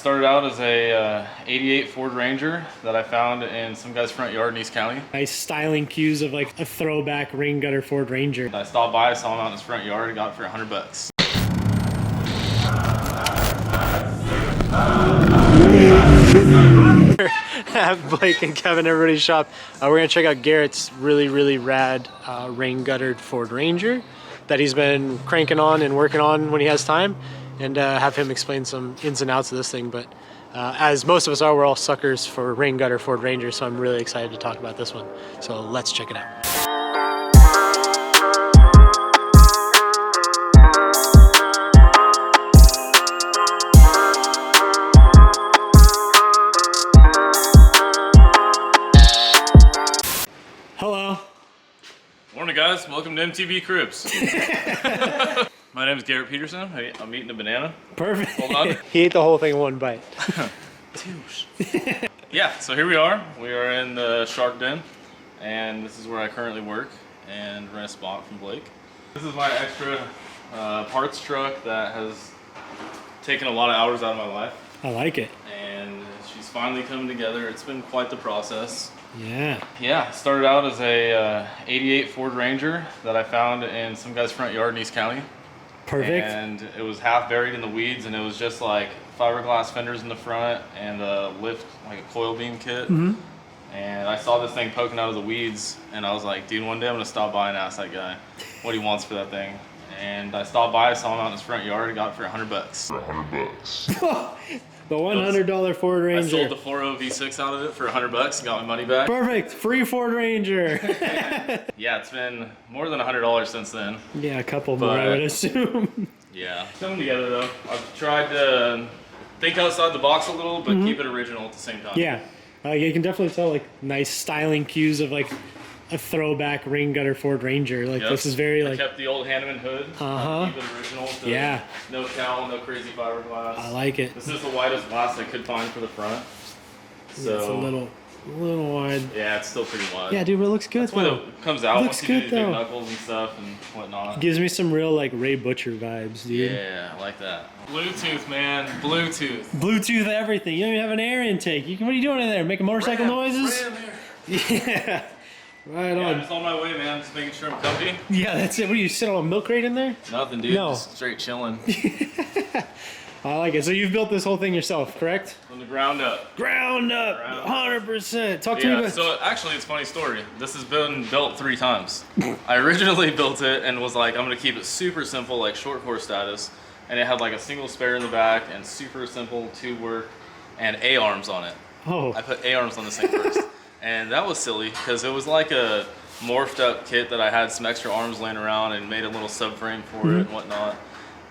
started out as a 88 Ford Ranger that I found in some guy's front yard in East County. Nice styling cues of like a throwback rain gutter Ford Ranger. I stopped by, saw him out in his front yard, and got it for $100. Have Blake and Kevin everybody's shop. We're gonna check out Garrett's really rad rain guttered Ford Ranger that he's been cranking on and working on when he has time, and have him explain some ins and outs of this thing. But as most of us are, we're all suckers for rain gutter Ford Ranger, so I'm really excited to talk about this one. So let's check it out. Hello. Morning, guys. Welcome to MTV Cribs. My name is Garrett Peterson. I'm eating a banana. Perfect. Hold on. He ate the whole thing in one bite. Yeah, so here we are. We are in the Shark Den, and this is where I currently work and rent a spot from Blake. This is my extra parts truck that has taken a lot of hours out of my life. I like it. And she's finally coming together. It's been quite the process. Yeah. Yeah, started out as a 88 Ford Ranger that I found in some guy's front yard in East County. Perfect. And it was half buried in the weeds, and it was just like fiberglass fenders in the front and a lift, like a coil beam kit. Mm-hmm. And I saw this thing poking out of the weeds, and I was like, dude, one day I'm gonna stop by and ask that guy what he wants for that thing. And I stopped by, saw him out in his front yard, and got it for $100. For $100. The $100 Ford Ranger. I sold the 4.0 V6 out of it for $100 and got my money back. Perfect. Free Ford Ranger. Yeah, it's been more than $100 since then. Yeah, a couple more, I would assume. Yeah. Coming together, though. I've tried to think outside the box a little, but keep it original at the same time. Yeah. You can definitely tell like nice styling cues of like a throwback rain gutter Ford Ranger. Like this is very like. I kept the old Hanneman hood. Keep it original. Yeah. No cowl, no crazy fiberglass. I like it. This is the widest glass I could find for the front. So it's a little wide. Yeah, it's still pretty wide. Yeah, dude, it looks good. That's when it comes out. Looks once you do good, these big though. knuckles and stuff and whatnot. It gives me some real like Ray Butcher vibes, dude. Yeah, I like that. Bluetooth, man. Bluetooth. Bluetooth everything. You don't even have an air intake. What are you doing in there? Making motorcycle noises? Yeah. Right on. Yeah, just on my way, man. Just making sure I'm comfy. Yeah, that's it. What do you sit on a milk crate in there? Nothing, dude. No. Just straight chilling. I like it. So you've built this whole thing yourself, correct? From the ground up. Ground up, 100%. Talk to me about. So actually, it's a funny story. This has been built 3 times. I originally built it and was like, I'm gonna keep it super simple, like short core status, and it had like a single spare in the back and super simple tube work and A-arms on it. Oh. I put A-arms on this thing first. And that was silly because it was like a morphed up kit that I had some extra arms laying around and made a little subframe for it and whatnot.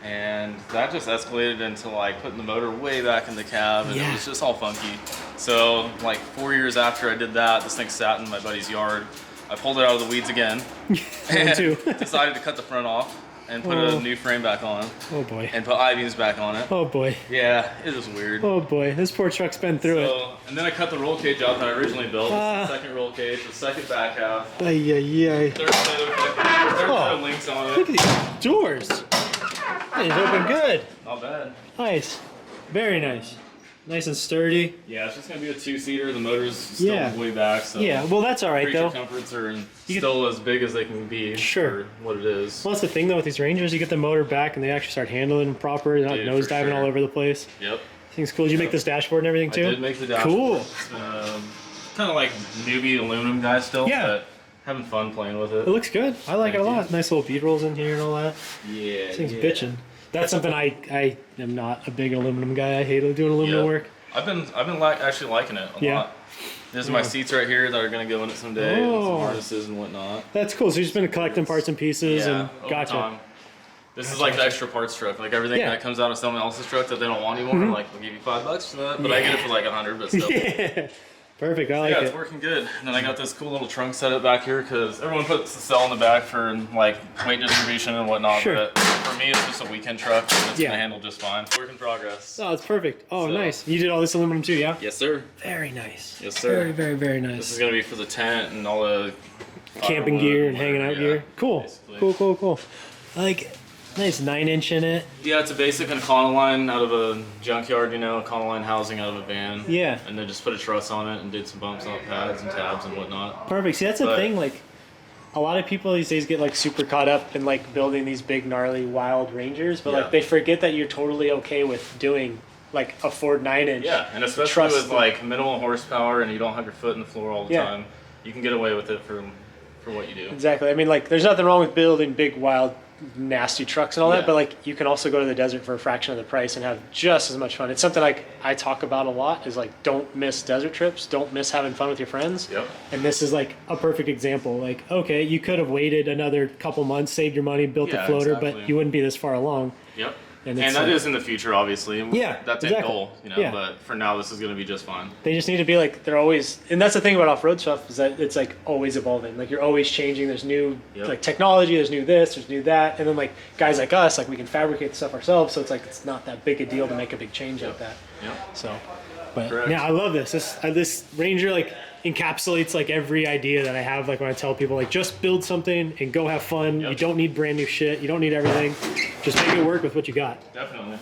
And that just escalated into like putting the motor way back in the cab, and it was just all funky. So like 4 years after I did that, this thing sat in my buddy's yard. I pulled it out of the weeds again and decided to cut the front off and put a new frame back on. Oh boy. And put I-beams back on it. Oh boy. Yeah, it was weird. Oh boy, this poor truck's been through it. And then I cut the roll cage out that I originally built. The second roll cage, the second back half. Ay. Third set of links on it. Look at these doors. It's open good. Not bad. Nice. Very nice. Nice and sturdy. Yeah, it's just going to be a 2-seater. The motor's still way back. So yeah, well that's all right though. Comforts are still as big as they can be for what it is. Well, that's the thing though with these Rangers, you get the motor back and they actually start handling them proper. They're not nose diving all over the place. Yep. Thing's cool. Did you make this dashboard and everything too? I did make the dashboard. Cool. Kind of like newbie aluminum guy still, but having fun playing with it. It looks good. I like it a lot. Nice little bead rolls in here and all that. Yeah. This thing's bitching. That's something I am not a big aluminum guy. I hate doing aluminum work. I've been actually liking it a lot. There's my seats right here that are gonna go in it someday. And some harnesses and whatnot. That's cool. So you've just been collecting parts and pieces and over time. This is like the extra parts truck. Like everything that comes out of someone else's truck that they don't want anymore. Like they'll give you $5 for that, but I get it for like 100. But still. Yeah. Perfect. I like it. Yeah, it's working good. And then I got this cool little trunk setup back here because everyone puts the cell in the back for like weight distribution and whatnot. But for me, it's just a weekend truck and it's gonna handle just fine. Work in progress. Oh, it's perfect. Oh, nice. You did all this aluminum too, yeah? Yes, sir. Very nice. Yes, sir. Very nice. This is gonna be for the tent and all the camping gear and hanging out gear. Cool. Basically. Cool. I like it. Nice 9-inch in it. Yeah, it's a basic Econoline out of a junkyard, you know, Econoline housing out of a van. Yeah. And then just put a truss on it and did some bumps on pads and tabs and whatnot. Perfect. See, that's the thing. Like, a lot of people these days get like super caught up in like building these big, gnarly, wild Rangers, but like they forget that you're totally okay with doing like a Ford 9-inch. Yeah, and especially with like minimal horsepower and you don't have your foot in the floor all the time, you can get away with it for what you do. Exactly. I mean, like, there's nothing wrong with building big, wild, nasty trucks and all that, but like you can also go to the desert for a fraction of the price and have just as much fun. It's something like I talk about a lot is like, don't miss desert trips, don't miss having fun with your friends. Yep. And this is like a perfect example. Like, okay, you could have waited another couple months, saved your money, built a floater, but you wouldn't be this far along. Yep. And that is in the future, obviously. Yeah, that's a goal, you know. But for now, this is going to be just fine. They just need to be like, they're always, and that's the thing about off-road stuff is that it's like always evolving. Like you're always changing. There's new like technology. There's new this. There's new that. And then like guys like us, like we can fabricate the stuff ourselves. So it's like it's not that big a deal to make a big change like that. So, but yeah, I love this. This Ranger like encapsulates like every idea that I have. Like when I tell people like just build something and go have fun. You don't need brand new shit. You don't need everything. Just make it work with what you got. Definitely.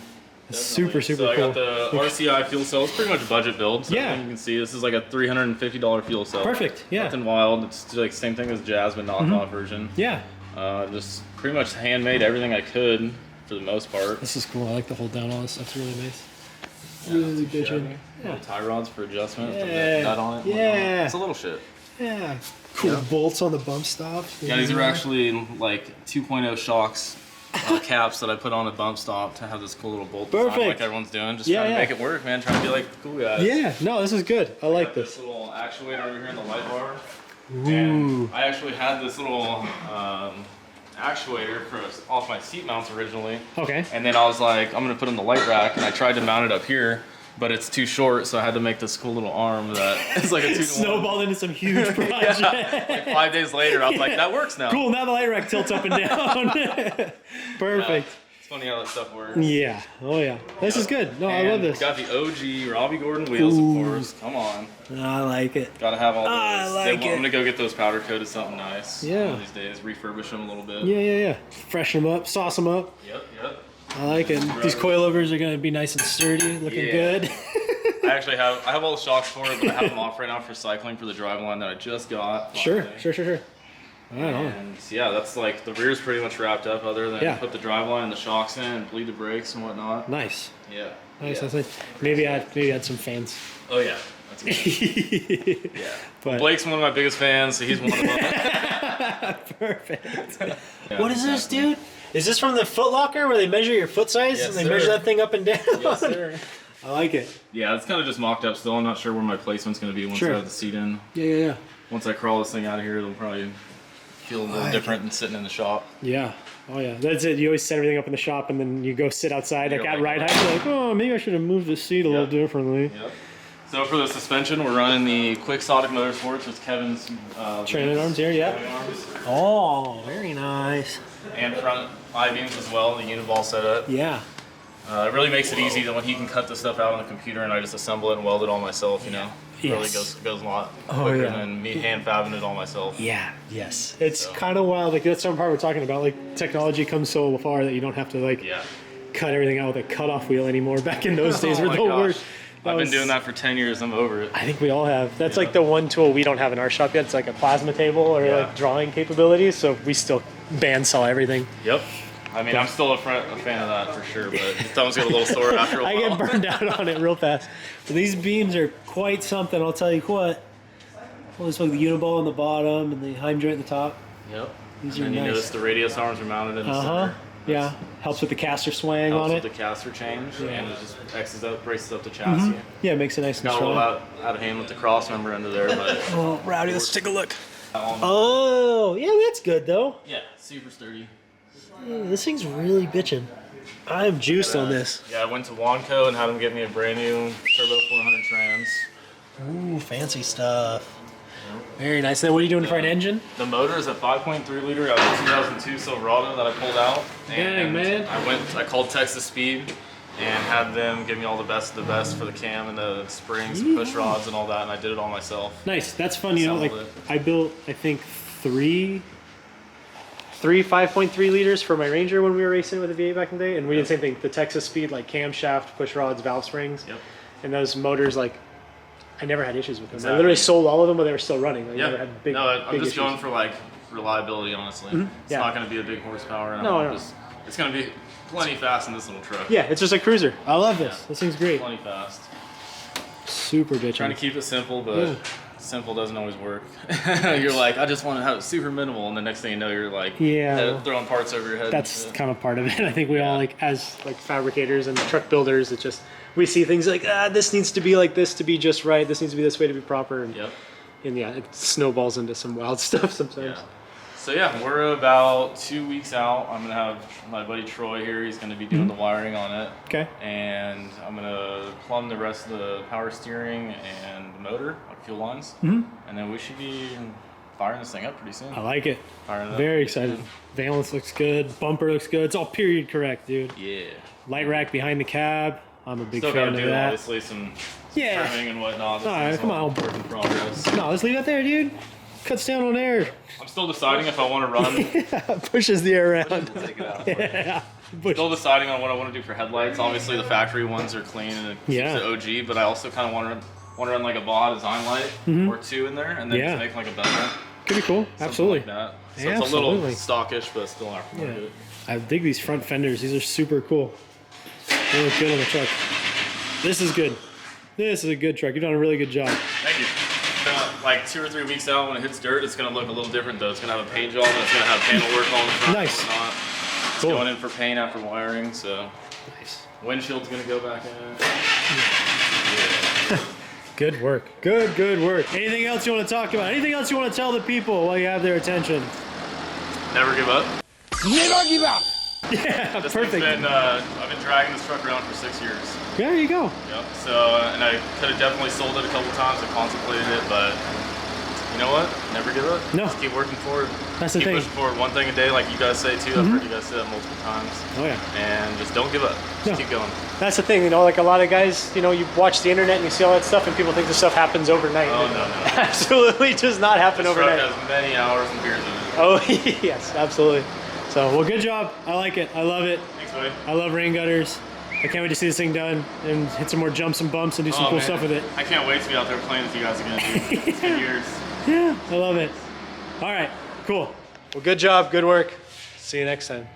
Super so cool. I got the RCI fuel cell. It's pretty much a budget build. So you can see this is like a $350 fuel cell. Perfect. Yeah. Nothing wild. It's like same thing as Jasmine knockoff version. Yeah. Just pretty much handmade everything I could for the most part. This is cool. I like to hold down all this stuff. It's really nice. Really good. Yeah. Tie rods for adjustment. Yeah. Nut on it. Yeah. It's a little shit. Yeah. Cool bolts on the bump stops. Yeah, these are actually like 2.0 shocks. Caps that I put on a bump stop to have this cool little bolt design like everyone's doing. Just trying to make it work, man. Trying to be like the cool guys. Yeah, no, this is good. I like this little actuator over here in the light bar. Ooh. And I actually had this little actuator off my seat mounts originally. Okay. And then I was like, I'm gonna put it in the light rack, and I tried to mount it up here, but it's too short, so I had to make this cool little arm that is like a 2-to-1. Snowballed into some huge project. Like 5 days later, I was like, that works now. Cool, now the light rack tilts up and down. Perfect. It's funny how that stuff works. Yeah, oh yeah. This is good. No, I love this. Got the OG Robbie Gordon wheels, of course. Come on. I like it. Gotta have all those. I like it. I'm gonna go get those powder coated something nice. Yeah. One of these days, refurbish them a little bit. Yeah. Freshen them up, sauce them up. Yep. I like it. These coilovers are gonna be nice and sturdy, looking good. I actually have all the shocks for it, but I have them off right now for cycling for the driveline that I just got. Sure. And yeah, that's like the rear's pretty much wrapped up, other than put the driveline and the shocks in and bleed the brakes and whatnot. Nice. Yeah. Nice. Maybe add some fans. Oh yeah. That's good. Yeah. But Blake's one of my biggest fans, so he's one of them. Perfect. What is this, dude? Is this from the Foot Locker where they measure your foot size and they measure that thing up and down? Yes, sir. I like it. Yeah, it's kind of just mocked up still. I'm not sure where my placement's going to be once I have the seat in. Yeah. Once I crawl this thing out of here, it'll probably feel a little different than sitting in the shop. Yeah. Oh yeah. That's it. You always set everything up in the shop and then you go sit outside like at ride height. You're like, oh, maybe I should have moved the seat a little differently. Yep. So for the suspension, we're running the Quixotic Motorsports, which is Kevin's trailing arms here. Yeah. Oh, very nice. And front I-beams as well, the uniball setup. Yeah. It really makes it easy that when he can cut this stuff out on the computer and I just assemble it and weld it all myself, you know. It really goes a lot quicker than me hand fabbing it all myself. Yeah, yes. It's kind of wild. Like that's some part we're talking about. Like technology comes so far that you don't have to like cut everything out with a cutoff wheel anymore. Back in those days were the worst. I've been doing that for 10 years. I'm over it. I think we all have. That's like the one tool we don't have in our shop yet. It's like a plasma table or like drawing capabilities. So we still bandsaw everything. Yep. I mean, I'm still a fan of that for sure, but the thumbs get a little sore after a while. I get burned out on it real fast. But these beams are quite something, I'll tell you what. Well, there's like the uniball on the bottom and the heim joint at the top. Yep. These and are you nice. notice the radius arms are mounted in the center. Yeah. Helps with the caster swang on it. Helps with the caster change, and it just X's up, braces up the chassis. Yeah, it makes it nice and strong. strong. Got a little out of hand with the cross member under there, but... Oh, rowdy, let's take a look. Oh, yeah, that's good though. Yeah, super sturdy. Yeah, this thing's really bitching. I'm juiced on this. Yeah, I went to Wanco and had them get me a brand new Turbo 400 trans. Ooh, fancy stuff. Very nice. Then what are you doing for an engine? The motor is a 5.3 liter out of 2002 Silverado that I pulled out. Dang, man. I called Texas Speed and had them give me all the best of the best for the cam and the springs and push rods and all that, and I did it all myself. Nice. That's fun. You know, like I built, I think, three three 5.3 liters for my Ranger when we were racing with the V8 back in the day, and we did the same thing. The Texas Speed, like camshaft, push rods, valve springs, and those motors, like I never had issues with them. I literally sold all of them, but they were still running. I never had big. I'm big just issues. going for like reliability, honestly. It's not going to be a big horsepower. And it's going to be plenty fast in this little truck. Yeah, it's just a cruiser. I love this. This thing's great. Plenty fast. Super bitchin'. Trying to keep it simple, but simple doesn't always work. You're like, I just want to have it super minimal, and the next thing you know, you're like, throwing parts over your head. That's kind of part of it. I think we all like, as like fabricators and truck builders, it just we see things like this needs to be like this to be just right. This needs to be this way to be proper. And, and it snowballs into some wild stuff sometimes. So yeah, we're about 2 weeks out. I'm gonna have my buddy Troy here. He's gonna be doing the wiring on it. Okay. And I'm gonna plumb the rest of the power steering and the motor, like fuel lines. And then we should be firing this thing up pretty soon. I like it. Firing it up. Very excited. Valence looks good. Bumper looks good. It's all period correct, dude. Yeah. Light rack behind the cab. I'm a big Still fan gotta of do that. obviously some trimming and whatnot. This Alright, come on. Work in progress. No, let's leave that there, dude. Cuts down on air. I'm still deciding if I want to run. Pushes the air around. Take it out. Still deciding on what I want to do for headlights. Obviously, the factory ones are clean and it keeps it OG, but I also kind of want to run like a Baja design light or two in there, and then just make like a bezel. Could be cool. Absolutely. Like that. So it's a little stockish, but still aftermarket. I dig these front fenders. These are super cool. They look good on the truck. This is good. This is a good truck. You've done a really good job. Thank you. Like 2 or 3 weeks out, when it hits dirt, it's going to look a little different though. It's going to have a paint job and it's going to have panel work on the front. Nice. And whatnot. It's going in for paint after wiring, so. Nice. Windshield's going to go back in. Good work. Good work. Anything else you want to talk about? Anything else you want to tell the people while you have their attention? Never give up. Never give up. Yeah, this perfect. I've been dragging this truck around for 6 years. Yeah, there you go. Yep. So, and I could have definitely sold it a couple times. I contemplated it, but you know what? Never give up. No. Just keep working forward. That's the thing. Keep pushing forward. One thing a day, like you guys say too. I've heard you guys say that multiple times. Oh yeah. And just don't give up. Just keep going. That's the thing, you know, like a lot of guys, you know, you watch the internet and you see all that stuff and people think this stuff happens overnight. Oh, no. Absolutely does not happen overnight. This truck has many hours and beers in it. Oh, yes, absolutely. So, well, good job. I like it. I love it. Thanks, buddy. I love rain gutters. I can't wait to see this thing done and hit some more jumps and bumps and do some cool stuff with it. I can't wait to be out there playing with you guys again, dude. It's been years. Yeah, I love it. All right, cool. Well, good job. Good work. See you next time.